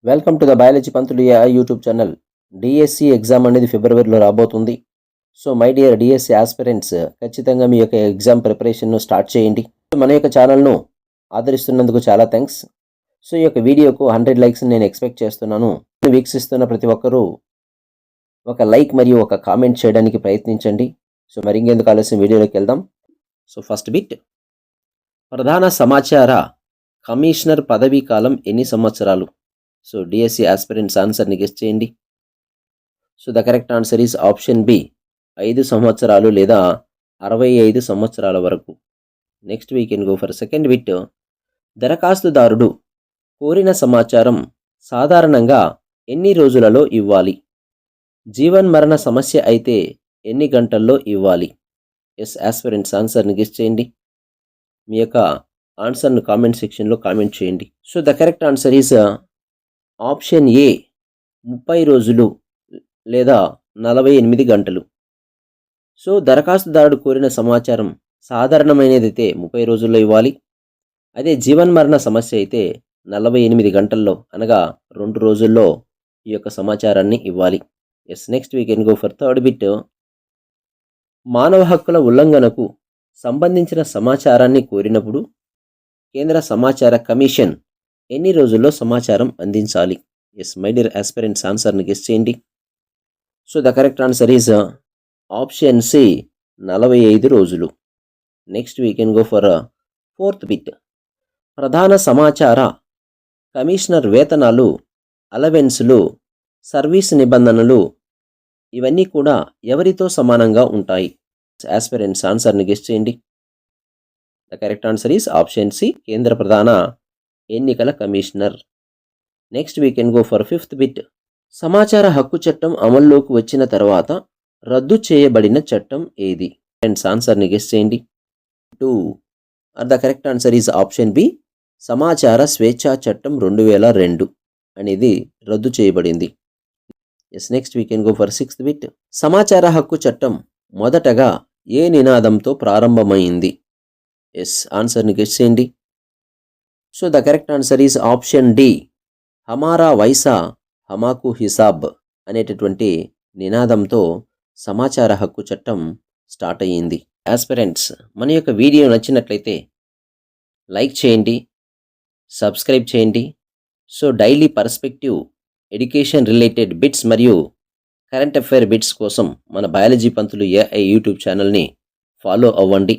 Welcome to the biology Pantulu AI YouTube channel. DSC exam అనేది ఫిబ్రవరిలో రాబోతుంది. So my dear DSC aspirants, ఖచ్చితంగా మీ యొక్క ఎగ్జామ్ ప్రిపరేషన్ను స్టార్ట్ చేయండి. మన యొక్క ఛానల్ను ఆదరిస్తున్నందుకు చాలా థ్యాంక్స్. సో ఈ యొక్క వీడియోకు 100 లైక్స్ నేను ఎక్స్పెక్ట్ చేస్తున్నాను. వీక్షిస్తున్న ప్రతి ఒక్కరూ ఒక లైక్ మరియు ఒక కామెంట్ చేయడానికి ప్రయత్నించండి. సో మరి ఇంకెందుకు ఆలస్యం, వీడియోలోకి వెళ్దాం. సో ఫస్ట్ బిట్, ప్రధాన సమాచార కమిషనర్ పదవీ కాలం ఎన్ని సంవత్సరాలు? సో డిఎస్సి ఆస్పిరెంట్స్ ఆన్సర్ని గెస్ చేయండి. So the correct answer is option B, 5 సంవత్సరాలు లేదా 65 సంవత్సరాల వరకు. Next we can go for second bit, దరఖాస్తుదారుడు కోరిన సమాచారం సాధారణంగా ఎన్ని రోజులలో ఇవ్వాలి? జీవన్ మరణ సమస్య అయితే ఎన్ని గంటల్లో ఇవ్వాలి? ఎస్ ఆస్పిరెంట్స్ ఆన్సర్ని గెస్ చేయండి. మీ యొక్క ఆన్సర్ను కామెంట్ సెక్షన్లో కామెంట్ చేయండి. So the correct answer is option A, 30 రోజులు లేదా 48 గంటలు. సో దరఖాస్తుదారుడు కోరిన సమాచారం సాధారణమైనదైతే 30 రోజుల్లో ఇవ్వాలి. అదే జీవన్మరణ సమస్య అయితే 48 గంటల్లో, అనగా 2 రోజుల్లో ఈ యొక్క సమాచారాన్ని ఇవ్వాలి. Yes next we can go for third bit, మానవ హక్కుల ఉల్లంఘనకు సంబంధించిన సమాచారాన్ని కోరినప్పుడు కేంద్ర సమాచార కమిషన్ ఎన్ని రోజుల్లో సమాచారం అందించాలి? ఎస్ మై డియర్ ఆస్పిరెంట్స్ ఆన్సర్ని గెస్ చేయండి. So the correct answer is option C, 45 రోజులు. Next we can go for fourth bit, ప్రధాన సమాచార కమిషనర్ వేతనాలు, అలవెన్సులు, సర్వీస్ నిబంధనలు ఇవన్నీ కూడా ఎవరితో సమానంగా ఉంటాయి? ఆస్పిరెంట్స్ ఆన్సర్ని గెస్ చేయండి. The correct answer is option C, కేంద్ర ప్రధాన ఎన్నికల commissioner. Next we can go for fifth bit, సమాచార హక్కు చట్టం అమల్లోకి వచ్చిన తర్వాత రద్దు చేయబడిన చట్టం ఏది? ఫ్రెండ్స్ ఆన్సర్ని గెస్ చేయండి. 2 the correct answer is option B, సమాచార స్వేచ్ఛా చట్టం 2002 అనేది రద్దు చేయబడింది. Yes next we can go for sixth bit, సమాచార హక్కు చట్టం మొదటగా ఏ నినాదంతో ప్రారంభమైంది? ఎస్ ఆన్సర్ని గెస్ చేయండి. So the correct answer is option D, హమారా వైసా హమాకు హిసాబ్ అనేటటువంటి నినాదంతో సమాచార హక్కు చట్టం స్టార్ట్ అయ్యింది. ఆస్పిరెంట్స్, మన యొక్క వీడియో నచ్చినట్లయితే లైక్ చేయండి, సబ్స్క్రైబ్ చేయండి. So daily perspective education related bits మరియు కరెంట్ అఫైర్ బిట్స్ కోసం మన బయాలజీ పంతులు ఏఐ యూట్యూబ్ ఛానల్ని ఫాలో అవ్వండి.